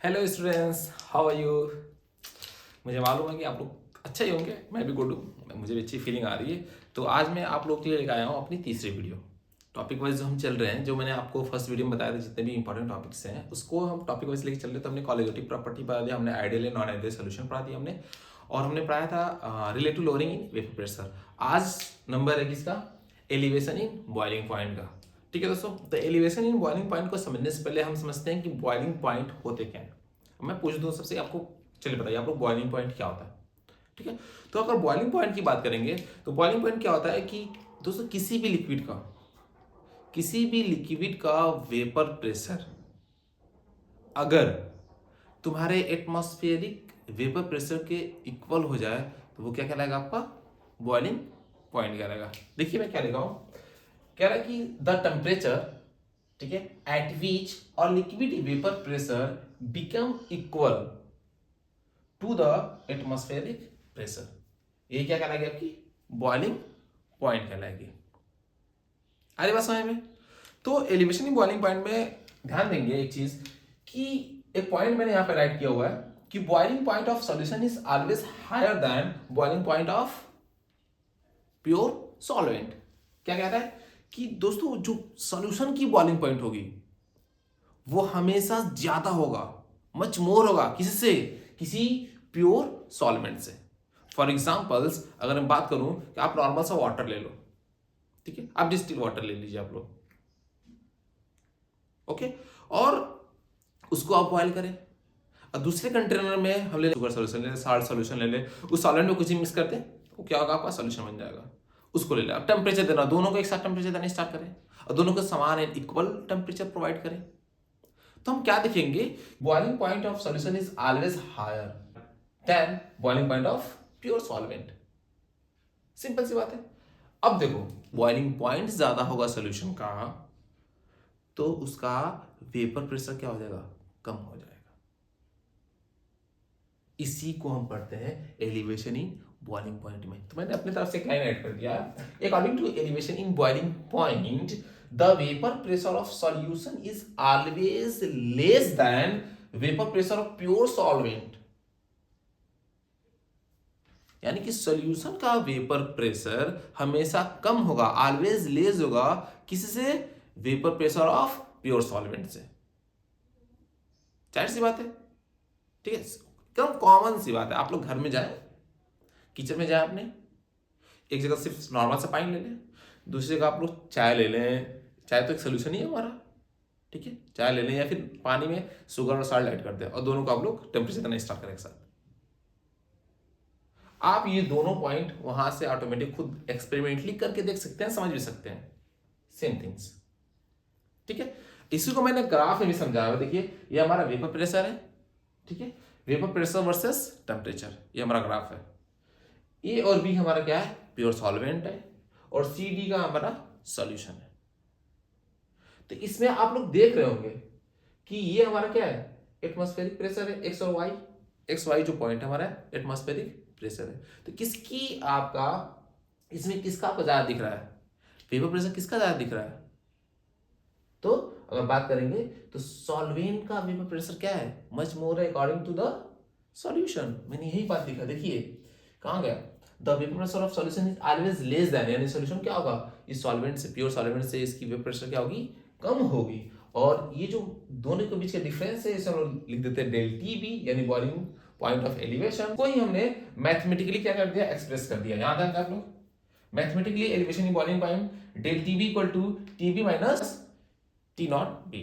Hello students, how are you. मुझे मालूम है कि आप लोग अच्छे ही होंगे, मैं भी गुड हूँ, मुझे भी अच्छी फीलिंग आ रही है। तो आज मैं आप लोग के लिए लेकर आया हूँ अपनी तीसरी वीडियो। टॉपिक वाइज जो हम चल रहे हैं, जो मैंने आपको फर्स्ट वीडियो में बताया था, जितने भी इंपॉर्टेंट टॉपिक्स हैं उसको हम टॉपिक वाइज लेकर चल रहे थे। हमने कॉलेजेटिव प्रॉपर्टी पढ़ा दिया, हमने ideal and non ideal solution पढ़ा दिया हमने, और हमने पढ़ाया था relative lowering in vapour pressure. आज नंबर है किसका? एलिवेशन इन बॉइलिंग पॉइंट का। ठीक है दोस्तों, तो एलिवेशन इन बॉइलिंग पॉइंट को समझने से पहले हम समझते हैं कि बॉइलिंग पॉइंट होते क्या हैं। मैं पूछ दूं सबसे, आपको चलिए बताइए आप लोग बॉइलिंग पॉइंट क्या होता है। ठीक है, तो अगर बॉइलिंग पॉइंट की बात करेंगे तो बॉइलिंग पॉइंट क्या होता है कि दोस्तों किसी भी लिक्विड का वेपर प्रेशर अगर तुम्हारे एटमॉस्फेरिक वेपर प्रेशर के इक्वल हो जाए तो वो क्या कहलाएगा? आपका बॉइलिंग पॉइंट कहलाएगा। देखिए मैं क्या लिखा हूं, कह रहा है कि द टेम्परेचर, ठीक है, एट विच और liquid vapour pressure become equal to the atmospheric pressure, ये क्या कहलाएगी? आपकी बॉइलिंग पॉइंट कहलाएगी। आ रही बात समझ में? तो एलिवेशन इन बॉइलिंग पॉइंट में ध्यान देंगे एक चीज कि एक पॉइंट मैंने यहां पे राइट किया हुआ है कि boiling point of solution is always higher than boiling point of pure solvent. क्या कहता है कि दोस्तों जो सॉल्यूशन की बॉइलिंग पॉइंट होगी वो हमेशा ज्यादा होगा, मच मोर होगा, किससे? किसी प्योर सॉल्वेंट से। फॉर एग्जाम्पल्स अगर मैं बात करूं कि आप नॉर्मल सा वाटर ले लो, ठीक है, आप डिस्टिल वाटर ले लीजिए आप लोग, ओके, और उसको आप बॉयल करें और दूसरे कंटेनर में हम ले शुगर सोल्यूशन ले लें, साल्ट सोल्यूशन ले लें, उस सॉल्वेंट में कुछ ही मिक्स करते हैं, वो क्या होगा? आपका सोल्यूशन बन जाएगा। उसको ले लें, अब टेम्परेचर देना, दोनों को एक साथ टेम्परेचर देना स्टार्ट करें और दोनों को समान एंड इक्वल टेम्परेचर प्रोवाइड करें, तो हम क्या देखेंगे? Boiling point of solution is always higher than boiling point of pure solvent. Simple सी बात है। अब देखो, बॉइलिंग पॉइंट ज्यादा होगा सॉल्यूशन का तो उसका वेपर प्रेशर क्या हो जाएगा? कम हो जाएगा। इसी को हम पढ़ते हैं एलिवेशन इन बॉइलिंग पॉइंट में। तो मैंने अपनी तरफ से एक लाइन ऐड कर दिया, according to elevation in boiling point the vapour pressure of solution is always less than vapour pressure of pure solvent. यानी कि सॉल्यूशन का वेपर प्रेशर हमेशा कम होगा, ऑलवेज लेस होगा, किससे? Vapour pressure of pure solvent से। जाहिर सी बात है, ठीक है, एकदम कॉमन सी बात है। आप लोग घर में जाए, किचन में जाए, अपने एक जगह सिर्फ नॉर्मल सा पानी ले लें, दूसरी जगह आप लोग चाय ले लें। चाय तो एक सोल्यूशन ही है हमारा, ठीक है, चाय ले लें या फिर पानी में शुगर और साल्ट ऐड कर दें और दोनों को आप लोग टेम्परेचर देना स्टार्ट करें एक साथ। आप ये दोनों पॉइंट वहां से ऑटोमेटिक खुद एक्सपेरिमेंटली करके देख सकते हैं, समझ भी सकते हैं सेम थिंग्स। ठीक है, इसी को मैंने ग्राफ में भी समझाया। देखिए ये हमारा वेपर प्रेशर है, ठीक है, वेपर प्रेशर वर्सेस टेम्परेचर, ये हमारा ग्राफ है। ए और बी हमारा क्या है? प्योर सॉल्वेंट है, और सी डी का हमारा सॉल्यूशन है। तो इसमें आप लोग देख रहे होंगे कि ये हमारा क्या है? एटमॉस्फेरिक प्रेशर है, एक्स और वाई। एक्स वाई जो पॉइंट हमारा एटमॉस्फेरिक प्रेशर है। तो किसकी आपका इसमें किसका आपको ज्यादा दिख रहा है? वेपर प्रेशर किसका ज्यादा दिख रहा है? तो अगर बात करेंगे तो सॉल्वेंट का वेपर प्रेशर क्या है? मच मोर है अकॉर्डिंग टू द सॉल्यूशन। मैंने यही बात लिखा, देखिए कहां गया? The vapour pressure of solution is always less then, यानी सॉल्यूशन क्या होगा? इस सॉल्वेंट से, प्योर सॉल्वेंट से इसकी वेपर प्रेशर क्या होगी? कम होगी। और ये जो दोनों के बीच का डिफरेंस है इसे हम लोग लिख देते हैं डेल टी बी, यानी बॉइलिंग पॉइंट ऑफ एलिवेशन को ही हमने मैथमेटिकली क्या कर दिया? एक्सप्रेस कर दिया। याद है आप लोग, mathematically elevation in boiling point del T B equal to T B minus T naught B.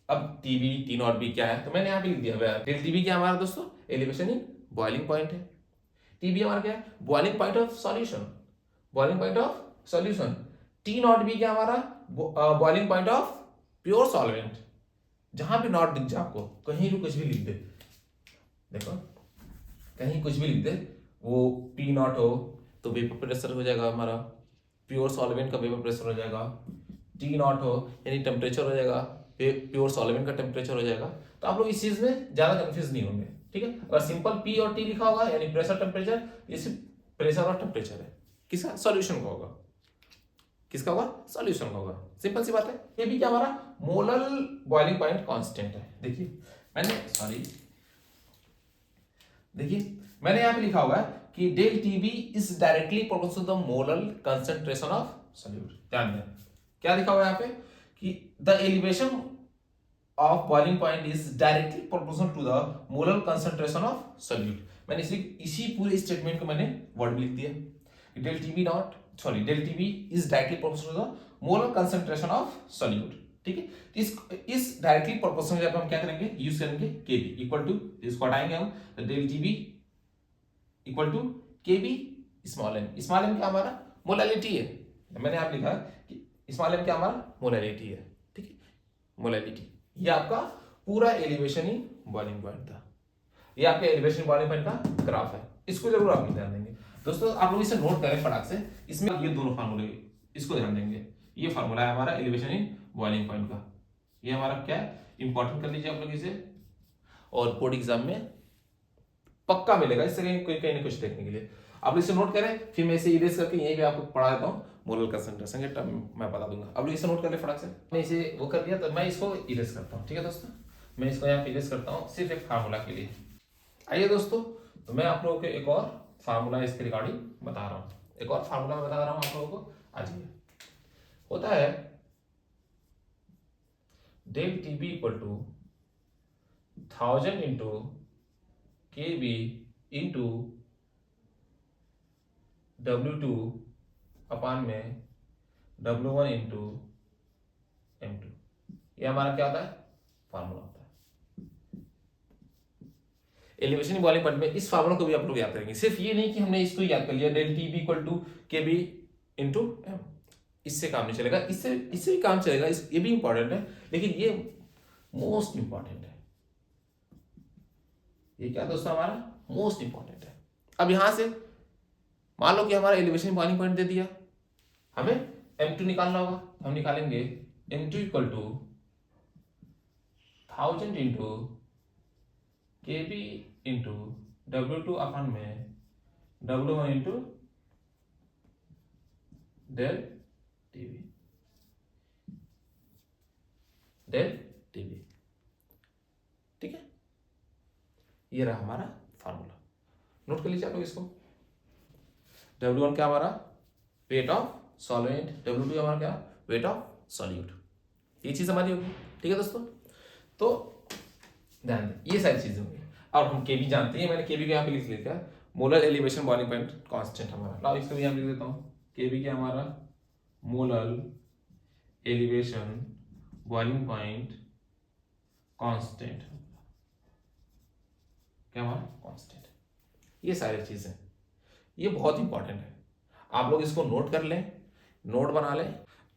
अब T B T naught B क्या है? तो मैंने यहां पे लिख दिया। डेल टी बी क्या हमारा दोस्तों? एलिवेशन इन बॉइलिंग पॉइंट है। टी बी हमारा क्या है? Boiling point of solution, boiling point of solution. T naught B क्या हमारा? Boiling point of pure solvent. जहां भी नॉट दिख जाए आपको, कहीं भी कुछ भी लिख दे, देखो कहीं कुछ भी लिख दे, वो पी नॉट हो तो वेपर प्रेशर हो जाएगा हमारा, प्योर सॉल्वेंट का वेपर प्रेशर हो जाएगा। टी नॉट हो यानी टेम्परेचर हो जाएगा, प्योर सॉल्वेंट का टेम्परेचर हो जाएगा। तो आप लोग इस चीज में ज्यादा कंफ्यूज नहीं होंगे, ठीक है। अगर सिंपल पी और टी लिखा होगा यानी प्रेशर टेम्परेचर, ये सिर्फ प्रेशर और टेम्परेचर है। किसका? सॉल्यूशन का होगा। किसका होगा? सॉल्यूशन का होगा। सिंपल सी बात है। ये भी क्या हमारा मोलल बॉइलिंग पॉइंट कांस्टेंट है। देखिए मैंने यहाँ पे लिखा हुआ है कि del TB is directly proportional to the molar concentration of solute. ध्यान दें क्या लिखा हुआ है यहाँ पे कि the elevation of boiling point is directly proportional to the molar concentration of solute. मैंने इसी पूरे स्टेटमेंट को मैंने वर्ड लिख दिया, del TB is directly proportional to the molar concentration of solute. ठीक है, इस डायरेक्टली प्रोपोर्शनल जब हम क्या करेंगे, यूज करेंगे केबी इक्वल टू, इसको हटाएंगे हम, del TB equal to KB small m. Small m क्या हमारा मोलैलिटी है, मैंने आप लिखा कि स्मॉल एम क्या हमारा मोलैलिटी है। ठीक है, मोलैलिटी ये आपका पूरा एलिवेशन इन बॉइलिंग पॉइंट था, ये आपके एलिवेशन बॉइलिंग पॉइंट का ग्राफ है, इसको जरूर आप ध्यान देंगे दोस्तों। आप लोग इसे नोट करें फटाक से, इसमें ये दोनों फार्मूले इसको ध्यान देंगे। ये फार्मूला है हमारा एलिवेशन इन बॉइलिंग पॉइंट का, ये हमारा क्या है इंपॉर्टेंट कर लीजिए आप लोग इसे, और बोर्ड एग्जाम में पक्का मिलेगा इससे कहीं ना कुछ देखने के लिए। आप इसे नोट करें, फिर मैं इसे इरेज करके यहीं पे आपको पढ़ा देता हूँ, मोलर कंसंट्रेशन के टर्म मैं बता दूंगा। अब इसे नोट कर ले फटाक से, मैं इसे वो कर दिया तो मैं इसको इरेज करता हूँ। ठीक है दोस्तों, मैं इसको यहाँ पे इरेज करता हूँ सिर्फ एक फार्मूला के लिए। आइए दोस्तों, तो मैं आप लोगों को एक और फार्मूला इसके रिगार्डिंग बता रहा हूँ, एक और फार्मूला मैं बता रहा हूँ आप लोगों को। आज ये होता है del TB equal to 1000 into KB into W2 upon में W1 इंटू M2। ये हमारा क्या होता है फार्मूला होता है एलिवेशन बॉइलिंग पॉइंट में। इस फार्मूला को भी आप लोग याद करेंगे, सिर्फ ये नहीं कि हमने इसको याद कर लिया del TB equal to KB into m, इससे काम नहीं चलेगा, इससे भी काम चलेगा, ये भी इंपॉर्टेंट है, लेकिन ये मोस्ट इंपॉर्टेंट है। ये क्या दोस्तों हमारा मोस्ट इंपॉर्टेंट है। अब यहां से मान लो कि हमारा एलिवेशन बॉइलिंग पॉइंट दे दिया, हमें M2 निकालना होगा, हम निकालेंगे M2 equal to 1000 into KB into W2 upon में W1 इंटू डेल टीबी। ठीक है, ये रहा हमारा फार्मूला, नोट कर लीजिए आप लोग इसको। W1 क्या हमारा वेट ऑफ सॉल्वेंट, W2 हमारा क्या वेट ऑफ सॉल्यूट, ये चीज हमारी होगी। ठीक है दोस्तों, तो ध्यान दें ये सारी चीजें होंगी। और हम केबी जानते हैं, मैंने केबी को यहाँ पे लिख लिया, molar elevation boiling point constant हमारा, लाओ इसको भी यहाँ लिख देता हूँ, केबी क्या हमारा molar elevation boiling point constant, क्या हमारा कांस्टेंट। ये सारी चीजें ये बहुत इंपॉर्टेंट है, आप लोग इसको नोट कर लें, नोट बना लें,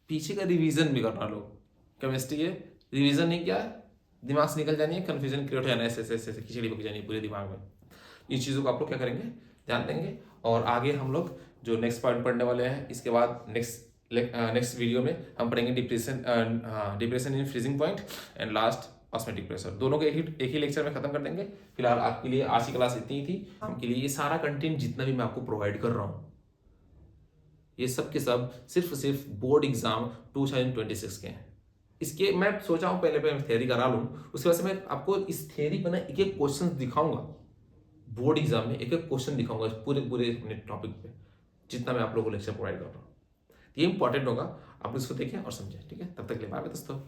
पीछे का रिवीजन भी करना। लोग केमिस्ट्री के रिवीजन नहीं किया, दिमाग से निकल जानी है, कंफ्यूजन क्रिएट हो जाना है, ऐसे खिचड़ी पक जानी है पूरे दिमाग में। इन चीज़ों को आप लोग क्या करेंगे ध्यान देंगे, और आगे हम लोग जो नेक्स्ट पॉइंट पढ़ने वाले हैं, इसके बाद नेक्स्ट वीडियो में हम पढ़ेंगे depression in freezing point and last osmotic pressure, दोनों को एक ही लेक्चर में खत्म कर देंगे। फिलहाल आपके लिए आज की क्लास इतनी ही थी। आपके लिए ये सारा कंटेंट जितना भी मैं आपको प्रोवाइड कर रहा हूँ, ये सब के सब सिर्फ बोर्ड एग्जाम 2026 के हैं। इसके मैं सोचा हूँ पहले मैं थ्योरी करा लूँ, उसके बाद से मैं आपको इस थ्योरी पर ना एक एक क्वेश्चन दिखाऊंगा, बोर्ड एग्जाम में एक एक क्वेश्चन दिखाऊंगा पूरे अपने टॉपिक पे, जितना मैं आप लोगों को लेक्चर प्रोवाइड कर रहा हूँ। ये इंपॉर्टेंट होगा, आप इसको देखें और समझें। ठीक है, तब तक के लिए बाय दोस्तों।